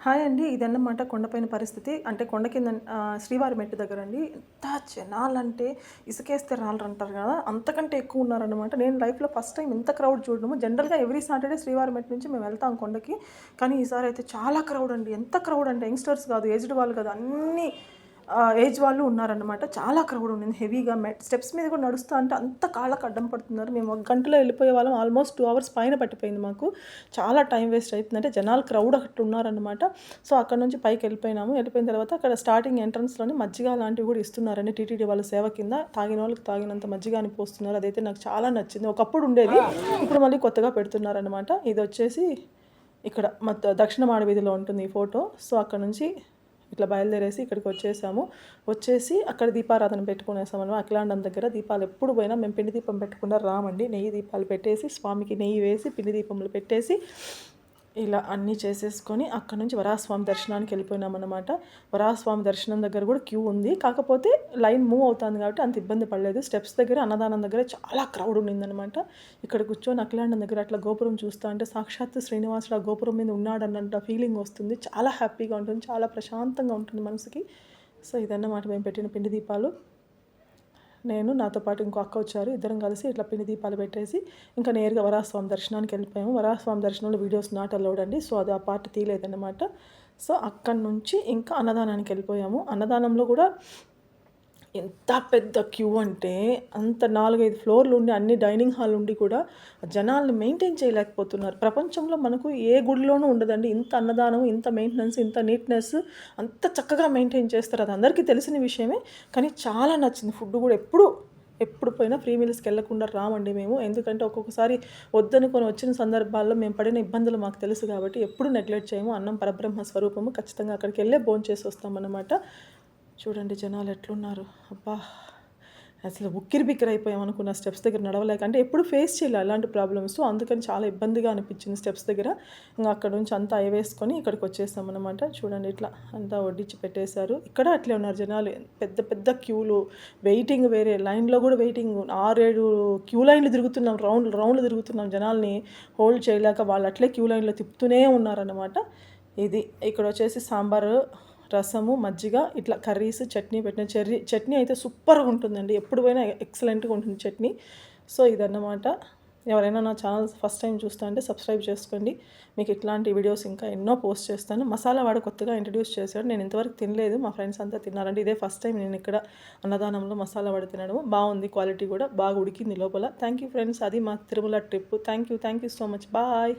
Hi అండి. ఇదన్నమాట కొండపైన పరిస్థితి. అంటే కొండ కింద శ్రీవారి మెట్టు దగ్గరండి. ఎంత జనాలంటే ఇసుకేస్తే రాళ్ళంటారు గదా! అంతకంటే ఎక్కువ ఉన్నారనమాట. నేను లైఫ్‌లో ఫస్ట్ టైమ్ ఇంత క్రౌడ్ చూడడము. జనరల్‌గా ఎవ్రీ సాటర్‌డే శ్రీవారి మెట్టు నుంచి మేము వెళ్తాం కొండకి. కానీ ఈసారైతే చాలా క్రౌడ్ అండి. ఎంత క్రౌడ్ అంటే యంగ్‌స్టర్స్ కాదు, ఏజ్డ్ వాళ్ళు కాదు, అన్నీ ఏజ్ వాళ్ళు ఉన్నారనమాట. చాలా క్రౌడ్ ఉండింది హెవీగా. స్టెప్స్ మీద కూడా నడుస్తా అంటే అంత కాళ్ళకి అడ్డం పడుతున్నారు. మేము ఒక గంటలో వెళ్ళిపోయే వాళ్ళం. ఆల్మోస్ట్ 2 అవర్స్ పైన పట్టిపోయింది మాకు. చాలా టైం వేస్ట్ అయితుంది. అంటే జనాలు క్రౌడ్ అక్కడ ఉన్నారనమాట. సో అక్కడ నుంచి పైకి వెళ్ళిపోయినాము. వెళ్ళిపోయిన తర్వాత అక్కడ స్టార్టింగ్ ఎంట్రన్స్‌లోనే మజ్జిగ లాంటివి కూడా ఇస్తున్నారండి. టీటీడీ వాళ్ళ సేవ కింద తాగిన వాళ్ళకి తాగినంత మజ్జిగ అని పోస్తున్నారు. అదైతే నాకు చాలా నచ్చింది. ఒకప్పుడు ఉండేది, ఇప్పుడు మళ్ళీ కొత్తగా పెడుతున్నారనమాట. ఇది వచ్చేసి ఇక్కడ దక్షిణ మాడ వీధిలో ఉంటుంది ఈ ఫోటో. సో అక్కడ నుంచి ఇట్లా బయలుదేరేసి ఇక్కడికి వచ్చేసాము. వచ్చేసి అక్కడ దీపారాధన పెట్టుకునేసామన్నమాట. అఖిలాండం దగ్గర దీపాలు ఎప్పుడు పోయినా మేము పిండి దీపం పెట్టకుండా రామండి. నెయ్యి దీపాలు పెట్టేసి స్వామికి నెయ్యి వేసి పిండి దీపములు పెట్టేసి ఇలా అన్నీ చేసేసుకొని అక్కడ నుంచి వరాహస్వామి దర్శనానికి వెళ్ళిపోయినామన్నమాట. వరాహస్వామి దర్శనం దగ్గర కూడా క్యూ ఉంది. కాకపోతే లైన్ మూవ్ అవుతుంది కాబట్టి అంత ఇబ్బంది పడలేదు. స్టెప్స్ దగ్గర అన్నదానం దగ్గర చాలా క్రౌడ్ ఉండిందనమాట. ఇక్కడ కూర్చొని అఖిలాండం దగ్గర అట్లా గోపురం చూస్తా అంటే సాక్షాత్తు శ్రీనివాసుడు ఆ గోపురం మీద ఉన్నాడన్నంత ఫీలింగ్ వస్తుంది. చాలా హ్యాపీగా ఉంటుంది, చాలా ప్రశాంతంగా ఉంటుంది మనసుకి. సో ఇదన్నమాట మేము పెట్టిన పిండి దీపాలు. నేను నాతో పాటు ఇంకో అక్క వచ్చారు. ఇద్దరం కలిసి ఇట్లా పిండి దీపాలు పెట్టేసి ఇంకా నేరుగా వరాహస్వామి దర్శనానికి వెళ్ళిపోయాము. వరాహస్వామి దర్శనంలో వీడియోస్ నాట్ అలౌడ్ అండి. సో అది ఆ పార్ట్ తీయలేదన్నమాట. సో అక్కడి నుంచి ఇంకా అన్నదానానికి వెళ్ళిపోయాము. అన్నదానంలో కూడా ఎంత పెద్ద క్యూ అంటే అంత 4-5 ఫ్లోర్లు ఉండి అన్ని డైనింగ్ హాల్ ఉండి కూడా జనాల్ని మెయింటైన్ చేయలేకపోతున్నారు. ప్రపంచంలో మనకు ఏ గుడిలోనూ ఉండదండి ఇంత అన్నదానం, ఇంత మెయింటెనెన్స్, ఇంత నీట్నెస్, అంత చక్కగా మెయింటైన్ చేస్తారు. అది అందరికీ తెలిసిన విషయమే. కానీ చాలా నచ్చింది. ఫుడ్ కూడా ఎప్పుడు పోయినా ఫ్రీ మీల్స్కి వెళ్ళకుండా రామండి మేము. ఎందుకంటే ఒక్కొక్కసారి వద్దనుకొని వచ్చిన సందర్భాల్లో మేము పడిన ఇబ్బందులు మాకు తెలుసు కాబట్టి ఎప్పుడు నెగ్లెక్ట్ చేయము. అన్నం పరబ్రహ్మ స్వరూపము. ఖచ్చితంగా అక్కడికి వెళ్ళే భోంచేసి వస్తామన్నమాట. చూడండి జనాలు ఎట్లున్నారు. అబ్బా, అసలు ఉక్కిరి బిక్కిరి అయిపోయాం అనుకున్న స్టెప్స్ దగ్గర నడవలేక. అంటే ఎప్పుడు ఫేస్ చేయాలి అలాంటి ప్రాబ్లమ్స్. అందుకని చాలా ఇబ్బందిగా అనిపించింది స్టెప్స్ దగ్గర. ఇంకా అక్కడ నుంచి అంతా వేసుకొని ఇక్కడికి వచ్చేసాం అనమాట. చూడండి ఇట్లా అంతా వడ్డించి పెట్టేశారు. ఇక్కడ అట్లే ఉన్నారు జనాలు. పెద్ద పెద్ద క్యూలు, వెయిటింగ్ వేరే, లైన్లో కూడా వెయిటింగ్. 6-7 క్యూ లైన్లు తిరుగుతున్నాం, రౌండ్లు తిరుగుతున్నాం. జనాల్ని హోల్డ్ చేయలేక వాళ్ళు అట్లే క్యూ లైన్లో తిప్పుతూనే ఉన్నారన్నమాట. ఇది ఇక్కడ వచ్చేసి సాంబారు, రసము, మజ్జిగ, ఇట్లా కర్రీస్, చట్నీ పెట్టిన. చట్నీ అయితే సూపర్గా ఉంటుందండి. ఎప్పుడు పోయినా ఎక్సలెంట్గా ఉంటుంది చట్నీ. సో ఇదన్నమాట. ఎవరైనా నా ఛానల్ ఫస్ట్ టైం చూస్తా అంటే సబ్స్క్రైబ్ చేసుకోండి. మీకు ఇట్లాంటి వీడియోస్ ఇంకా ఎన్నో పోస్ట్ చేస్తాను. మసాలా వాడు కొత్తగా ఇంట్రడ్యూస్ చేశాడు. నేను ఇంతవరకు తినలేదు. మా ఫ్రెండ్స్ అంతా తిన్నారండి. ఇదే ఫస్ట్ టైం నేను ఇక్కడ అన్నదానంలో మసాలా వాడు తినడం. బాగుంది, క్వాలిటీ కూడా బాగా ఉడికింది లోపల. Thank you friends. అది మా Tirumala trip. Thank you so much. Bye.